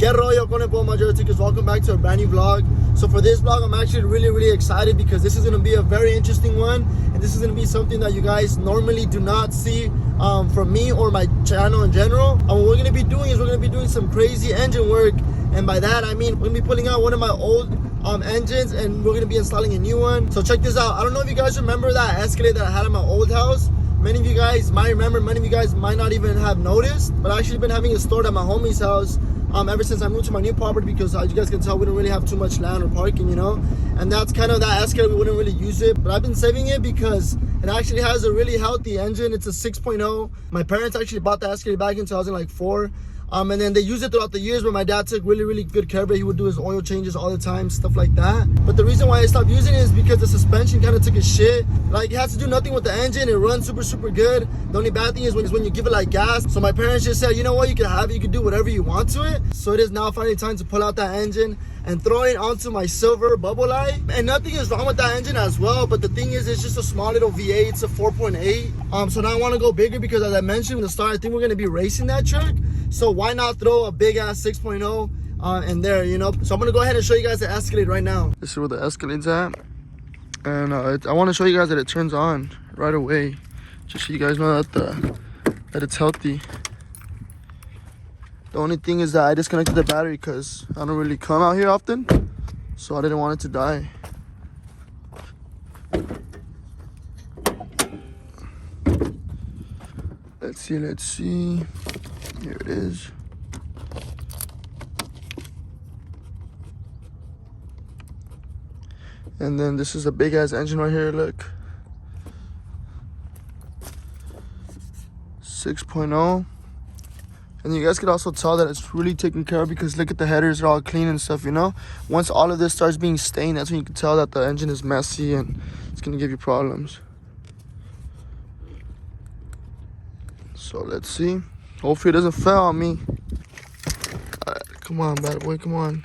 Get rollo con el Tweek, welcome back to a brand new vlog. So for this vlog, I'm actually really excited because this is going to be a very interesting one, and this is going to be something that you guys normally do not see from me or my channel in general. And what we're going to be doing is we're going to be doing some crazy engine work, and by that I mean we're going to be pulling out one of my old engines and we're going to be installing a new one. So check this out. I don't know if you guys remember that Escalade that I had at my old house. Many of you guys might remember, many of you guys might not even have noticed, but I've actually been having it stored at my homie's house ever since I moved to my new property, because as you guys can tell, we don't really have too much land or parking, you know, and that's kind of that Escalade. We wouldn't really use it, but I've been saving it because it actually has a really healthy engine. It's a 6.0. My parents actually bought the Escalade back in 2004. And then they used it throughout the years, where my dad took really good care of it. He would do his oil changes all the time, stuff like that. But the reason why I stopped using it is because the suspension kind of took a shit. Like, it has to do nothing with the engine. It runs super good. The only bad thing is when you give it like gas. So my parents just said, you know what, you can have it, you can do whatever you want to it. So it is now finally time to pull out that engine and throw it onto my silver bubble light. And nothing is wrong with that engine as well, but the thing is, it's just a small little V8. It's a 4.8. So now I want to go bigger because, as I mentioned in the start, I think we're going to be racing that truck. So why not throw a big ass 6.0 in there, you know? So I'm gonna go ahead and show you guys the Escalade right now. This is where the Escalade's at, and I want to show you guys that it turns on right away, just so you guys know that it's healthy. The only thing is that I disconnected the battery because I don't really come out here often, so I didn't want it to die. Let's see. Here it is. And then this is a big ass engine right here, look. 6.0. And you guys could also tell that it's really taken care of because look at the headers, they're all clean and stuff, you know? Once all of this starts being stained, that's when you can tell that the engine is messy and it's gonna give you problems. So let's see. Hopefully it doesn't fail on me. Alright, come on, bad boy, come on.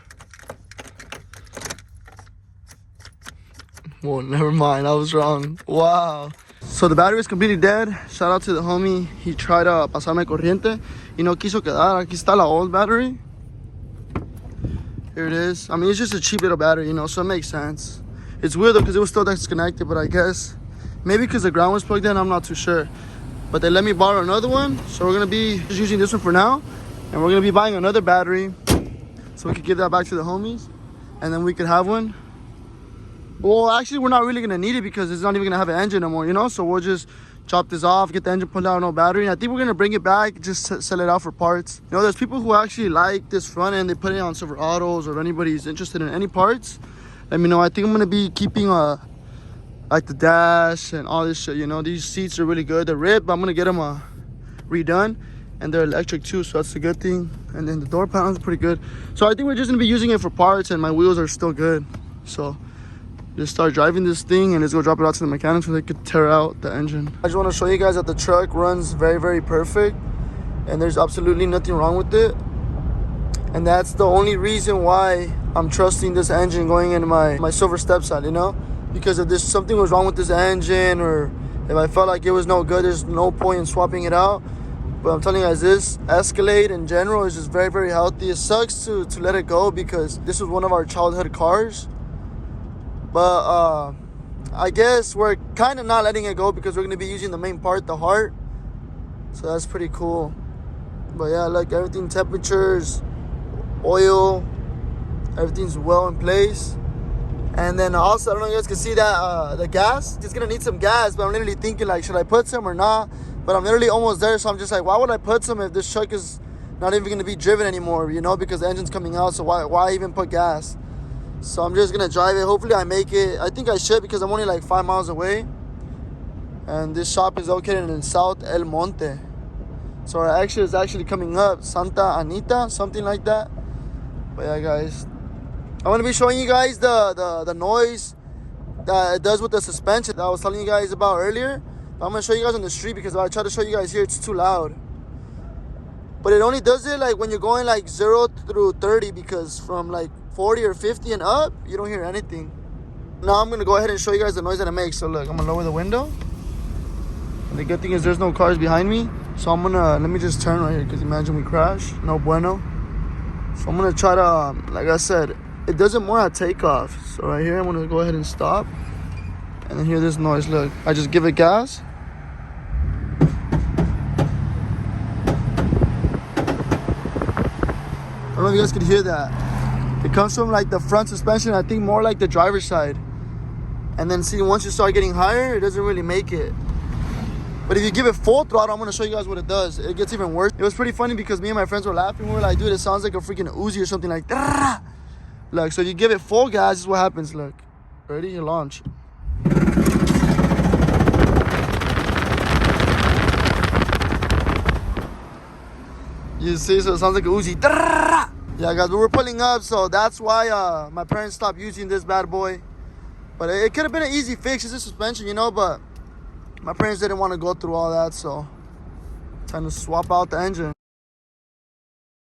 Well, never mind, I was wrong. Wow. So the battery is completely dead. Shout out to the homie. He tried to pasarme corriente y no quiso quedar. Aquí está la old battery. Here it is. I mean, it's just a cheap little battery, you know, so it makes sense. It's weird though because it was still disconnected, but I guess maybe because the ground was plugged in, I'm not too sure. But they let me borrow another one, so we're gonna be just using this one for now, and we're gonna be buying another battery so we could give that back to the homies, and then we could have one. Well, actually, we're not really gonna need it because it's not even gonna have an engine no more, you know. So we'll just chop this off, get the engine pulled out, no battery. And I think we're gonna bring it back, just sell it out for parts. You know, there's people who actually like this front end. They put it on Silver Autos, or if anybody's interested in any parts, let me know. I think I'm gonna be keeping like the dash and all this shit, you know. These seats are really good. They're ripped, but I'm gonna get them redone, and they're electric too, so that's a good thing. And then the door panels are pretty good. So I think we're just gonna be using it for parts, and my wheels are still good. So just start driving this thing and let's go drop it out to the mechanics so they could tear out the engine. I just want to show you guys that the truck runs very perfect, and there's absolutely nothing wrong with it. And that's the only reason why I'm trusting this engine going into my silver stepside, you know. Because if something was wrong with this engine, or if I felt like it was no good, there's no point in swapping it out. But I'm telling you guys, this Escalade in general is just very healthy. It sucks to let it go because this was one of our childhood cars. But I guess we're kind of not letting it go because we're going to be using the main part, the heart. So that's pretty cool. But yeah, like everything, temperatures, oil, everything's well in place. And then also, I don't know if you guys can see that the gas, it's gonna need some gas, but I'm literally thinking like, should I put some or not? But I'm literally almost there, so I'm just like, why would I put some if this truck is not even gonna be driven anymore, you know, because the engine's coming out, so why even put gas? So I'm just gonna drive it. Hopefully I make it. I think I should because I'm only like 5 miles away. And this shop is located in South El Monte. So our exit is actually coming up, Santa Anita, something like that. But yeah, guys, I'm going to be showing you guys the noise that it does with the suspension that I was telling you guys about earlier. But I'm going to show you guys on the street because if I try to show you guys here, it's too loud. But it only does it like when you're going like 0 through 30, because from like 40 or 50 and up, you don't hear anything. Now I'm going to go ahead and show you guys the noise that it makes. So look, I'm going to lower the window. And the good thing is there's no cars behind me. So I'm going to, let me just turn right here because imagine we crash. No bueno. So I'm gonna try to, like I said, it does it more at takeoff. So right here, I'm gonna go ahead and stop. And then hear this noise, look. I just give it gas. I don't know if you guys could hear that. It comes from like the front suspension, I think more like the driver's side. And then see, once you start getting higher, it doesn't really make it. But if you give it full throttle, I'm gonna show you guys what it does. It gets even worse. It was pretty funny because me and my friends were laughing. We were like, dude, it sounds like a freaking Uzi or something like that. Look, so if you give it full gas, this is what happens, look. Ready, you launch. You see, so it sounds like a Uzi. Yeah, guys, we were pulling up, so that's why my parents stopped using this bad boy. But it could have been an easy fix. It's a suspension, you know, but my parents didn't want to go through all that, so time to swap out the engine.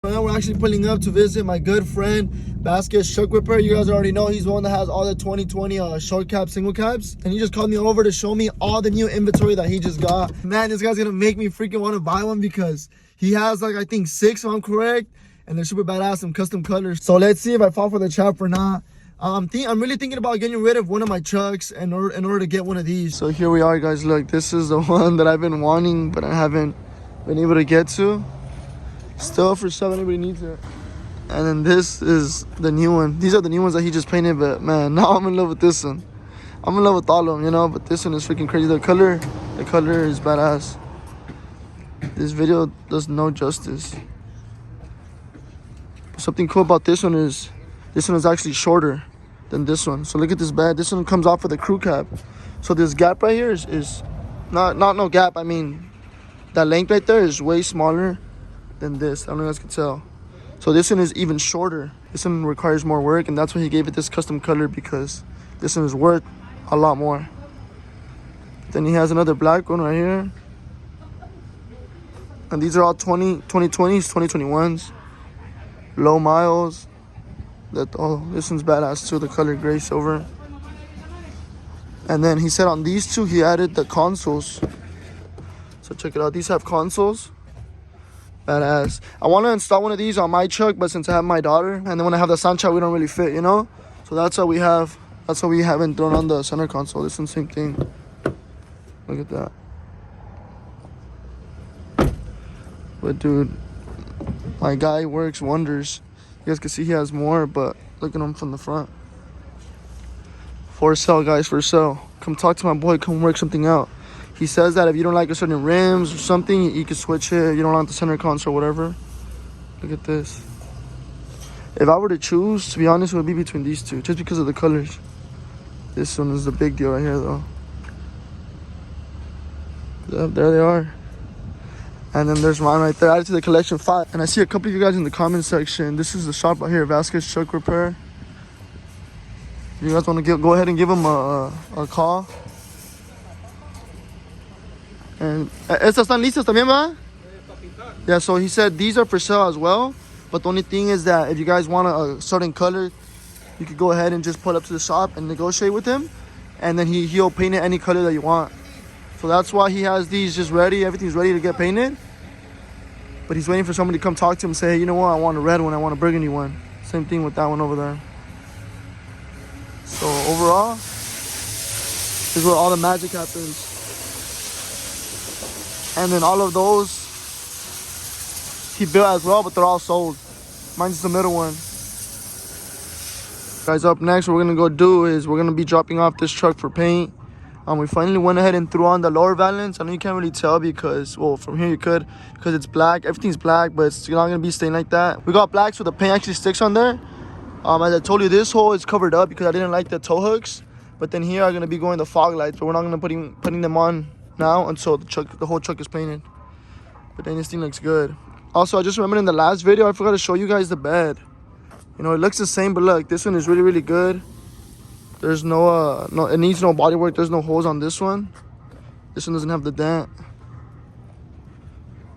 Now we're actually pulling up to visit my good friend, Basket Shook Whipper. You guys already know he's the one that has all the 2020 short cab, single cabs. And he just called me over to show me all the new inventory that he just got. Man, this guy's gonna make me freaking want to buy one because he has like, I think 6, if I'm correct. And they're super badass, some custom colors. So let's see if I fall for the trap or not. I'm really thinking about getting rid of one of my trucks in order to get one of these. So here we are, guys. Look, this is the one that I've been wanting, but I haven't been able to get to. Still for sale, anybody needs it. And then this is the new one. These are the new ones that he just painted, but man, now I'm in love with this one. I'm in love with all of them, you know, but this one is freaking crazy. The color is badass. This video does no justice. Something cool about this one is actually shorter than this one. So look at this bed. This one comes off with a crew cab. So this gap right here is not no gap. I mean, that length right there is way smaller than this. I don't know if you guys can tell. So this one is even shorter. This one requires more work, and that's why he gave it this custom color, because this one is worth a lot more. Then he has another black one right here. And these are all 2020s, 2021s. Low miles. This one's badass too, the color gray silver. And then he said on these two he added the consoles. So check it out, these have consoles. Badass. I want to install one of these on my truck, but since I have my daughter, and then when I have the Sancha, we don't really fit, you know. So that's how we haven't thrown on the center console. This one's same thing. Look at that. But dude, my guy works wonders. You guys can see he has more, but look at him from the front. For sale, guys, for sale. Come talk to my boy, come work something out. He says that if you don't like a certain rims or something, you can switch it. You don't like the center console or whatever. Look at this. If I were to choose, to be honest, it would be between these two, just because of the colors. This one is the big deal right here, though. Yep, there they are. And then there's mine right there, added to the collection 5. And I see a couple of you guys in the comment section. This is the shop right here, Vasquez Truck Repair. You guys want to go ahead and give him a call. And estas están listas también, ¿verdad? Yeah, so he said these are for sale as well. But the only thing is that if you guys want a certain color, you could go ahead and just pull up to the shop and negotiate with him. And then he'll paint it any color that you want. So that's why he has these just ready. Everything's ready to get painted. But he's waiting for somebody to come talk to him and say, hey, you know what? I want a red one. I want a burgundy one. Same thing with that one over there. So overall, this is where all the magic happens. And then all of those he built as well, but they're all sold. Mine's the middle one. Guys, up next, what we're going to go do is we're going to be dropping off this truck for paint. We finally went ahead and threw on the lower valance. I know you can't really tell because, well, from here you could, because it's black. Everything's black, but it's not going to be stained like that. We got black so the paint actually sticks on there. As I told you, this hole is covered up because I didn't like the tow hooks. But then here are going to be going the fog lights, but we're not going to be putting them on now until the whole truck is painted. But then this thing looks good. Also, I just remembered in the last video, I forgot to show you guys the bed. You know, it looks the same, but look, this one is really, really good. There's no, it needs no body work. There's no holes on this one. This one doesn't have the dent.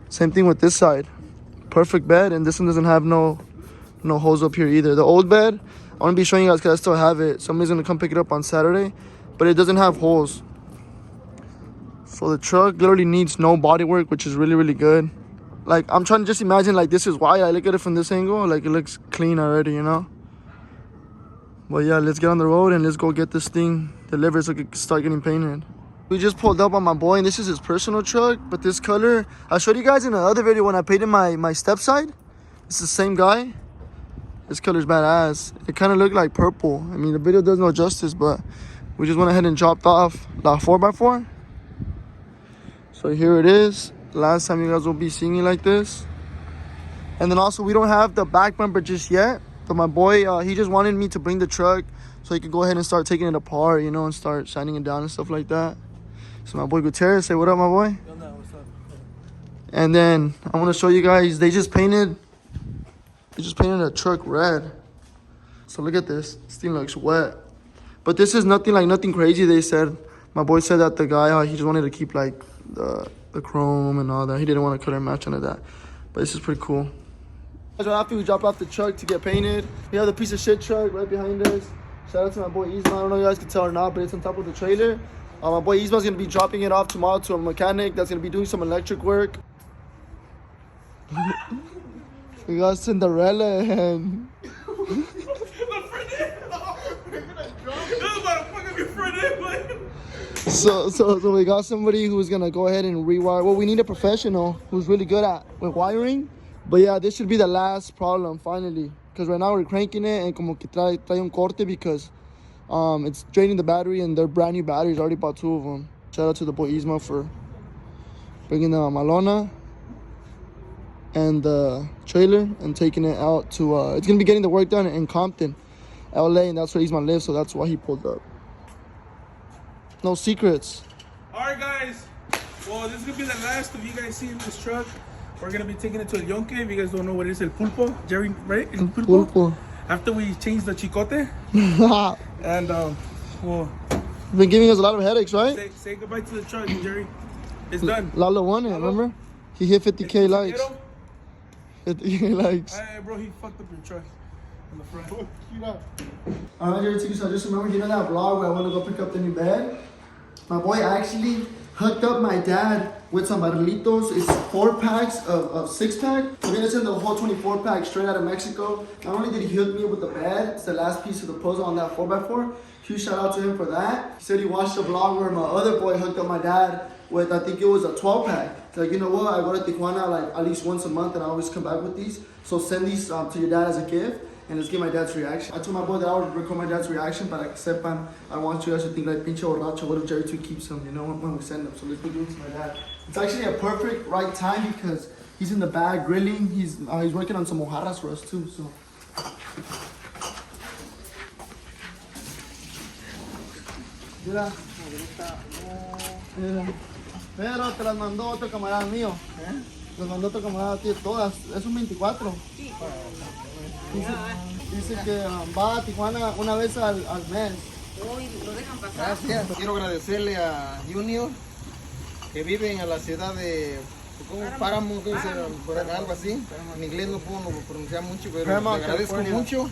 Same thing with this side. Perfect bed, and this one doesn't have no holes up here either. The old bed, I'm gonna be showing you guys because I still have it. Somebody's gonna come pick it up on Saturday, but it doesn't have holes. So the truck literally needs no body work, which is really, really good. Like, I'm trying to just imagine, like, this is why I look at it from this angle. Like, it looks clean already, you know? But yeah, let's get on the road and let's go get this thing delivered so it can start getting painted. We just pulled up on my boy, and this is his personal truck. But this color, I showed you guys in the other video when I painted my step side. It's the same guy. This color's badass. It kind of looked like purple. I mean, the video does no justice, but we just went ahead and dropped off the 4x4. So here it is. Last time you guys will be seeing it like this. And then also, we don't have the back bumper just yet. But my boy, he just wanted me to bring the truck so he could go ahead and start taking it apart, you know, and start sanding it down and stuff like that. So my boy Gutierrez, say what up, my boy? What's up? And then I want to show you guys, they just painted a truck red. So look at this. This thing looks wet. But this is nothing crazy, they said. My boy said that the guy, he just wanted to keep like the chrome and all that. He didn't want to color match none of that. But this is pretty cool. Right after we dropped off the truck to get painted, we have the piece of shit truck right behind us. Shout out to my boy Isma. I don't know if you guys can tell or not, but it's on top of the trailer. My boy Isma's going to be dropping it off tomorrow to a mechanic that's going to be doing some electric work. We got Cinderella and... So we got somebody who's going to go ahead and rewire. Well, we need a professional who's really good with wiring. But yeah, this should be the last problem finally. Because right now we're cranking it and como que trae un corte because it's draining the battery and they're brand new batteries. I already bought 2 of them. Shout out to the boy Isma for bringing the Malona and the trailer and taking it out to, it's going to be getting the work done in Compton, LA, and that's where Isma lives, so that's why he pulled up. No secrets. Alright guys, well this is going to be the last of you guys seeing this truck. We're going to be taking it to El Yonke. If you guys don't know what it is, El Pulpo. Jerry, right? El Pulpo. After we change the chicote. And, well... You've been giving us a lot of headaches, right? Say goodbye to the truck, Jerry. It's done. Lalo won it, remember? He hit 50K likes. 50K likes. Hey, bro, he fucked up your truck in the front. Alright, Jerry, so I just remember, you know that vlog where I went to go pick up the new bed? My boy actually hooked up my dad with some barrilitos. It's 4 packs of 6-pack. We're gonna send the whole 24-pack straight out of Mexico. Not only did he hook me up with the bed, it's the last piece of the puzzle on that 4x4. Huge shout out to him for that. He said he watched the vlog where my other boy hooked up my dad with, I think it was a 12-pack. He's like, you know what, I go to Tijuana like at least once a month and I always come back with these. So send these to your dad as a gift. And let's get my dad's reaction. I told my boy that I would record my dad's reaction, but like sepan, I want you guys to think like pinche borracho. What if Jerry Tweek keeps them, you know, when we send them? So let's go do it to my dad. It's actually a perfect right time because he's in the bag grilling. He's working on some mojarras for us too. So. Mira. Mira. Pero te las mandó otro camarada mío. Las mandó otro camarada tío, todas. Es un 24. Sí. Dice que va a Tijuana una vez al mes. Uy, lo dejan pasar. Gracias. Quiero agradecerle a Junior que vive en la ciudad de Páramo, algo así. En inglés no puedo pronunciar mucho, pero le agradezco mucho.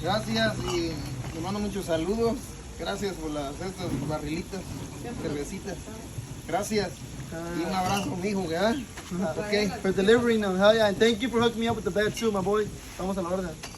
Gracias y le mando muchos saludos. Gracias por estas barrilitas, cervecitas. Gracias. Y un abrazo, mijo, ¿verdad? Okay. For delivering them, hell yeah. And thank you for hooking me up with the bed too, my boy. Vamos a la orden.